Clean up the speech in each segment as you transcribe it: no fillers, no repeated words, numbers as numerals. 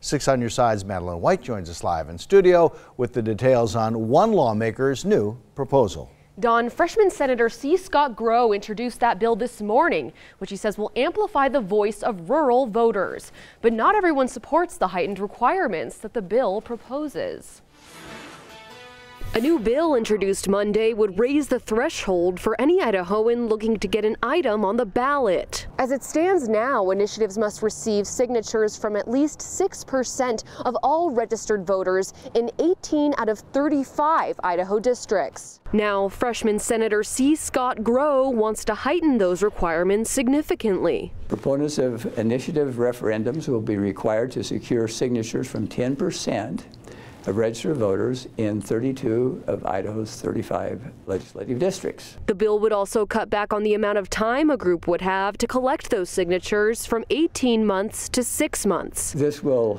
6 on your side's Madeline White joins us live in studio with the details on one lawmaker's new proposal. Don, freshman Senator C. Scott Grow introduced that bill this morning, which he says will amplify the voice of rural voters. But not everyone supports the heightened requirements that the bill proposes. A new bill introduced Monday would raise the threshold for any Idahoan looking to get an item on the ballot. As it stands now, initiatives must receive signatures from at least 6% of all registered voters in 18 out of 35 Idaho districts. Now, freshman Senator C. Scott Grow wants to heighten those requirements significantly. Proponents of initiative referendums will be required to secure signatures from 10% of registered voters in 32 of Idaho's 35 legislative districts. The bill would also cut back on the amount of time a group would have to collect those signatures from 18 months to 6 months. This will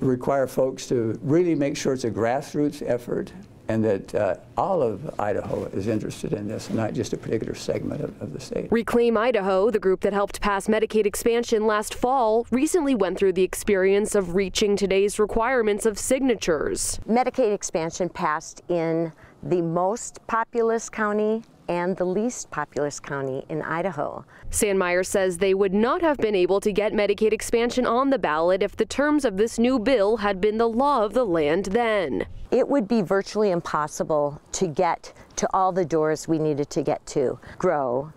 require folks to really make sure it's a grassroots effort and that all of Idaho is interested in this, not just a particular segment of the state. Reclaim Idaho, the group that helped pass Medicaid expansion last fall, recently went through the experience of reaching today's requirements of signatures. Medicaid expansion passed in the most populous county and the least populous county in Idaho. Sandmeyer says they would not have been able to get Medicaid expansion on the ballot if the terms of this new bill had been the law of the land then. It would be virtually impossible to get to all the doors we needed to get to. Grow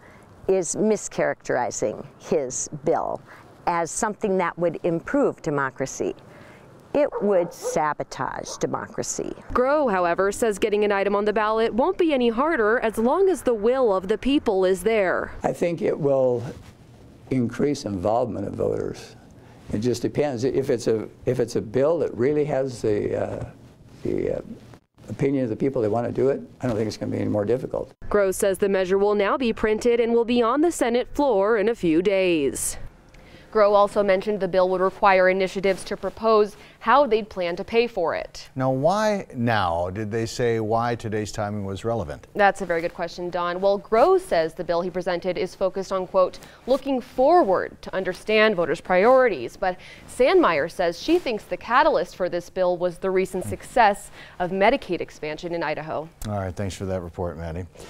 is mischaracterizing his bill as something that would improve democracy. It would sabotage democracy. Grow, however, says getting an item on the ballot won't be any harder as long as the will of the people is there. I think it will increase involvement of voters. It just depends. If it's a bill that really has the opinion of the people that want to do it, I don't think it's going to be any more difficult. Grow says the measure will now be printed and will be on the Senate floor in a few days. Grow also mentioned the bill would require initiatives to propose how they'd plan to pay for it. Now, why now? Did they say why today's timing was relevant? That's a very good question, Don. Well, Grow says the bill he presented is focused on, quote, looking forward to understand voters' priorities. But Sandmeyer says she thinks the catalyst for this bill was the recent success of Medicaid expansion in Idaho. All right, thanks for that report, Maddie.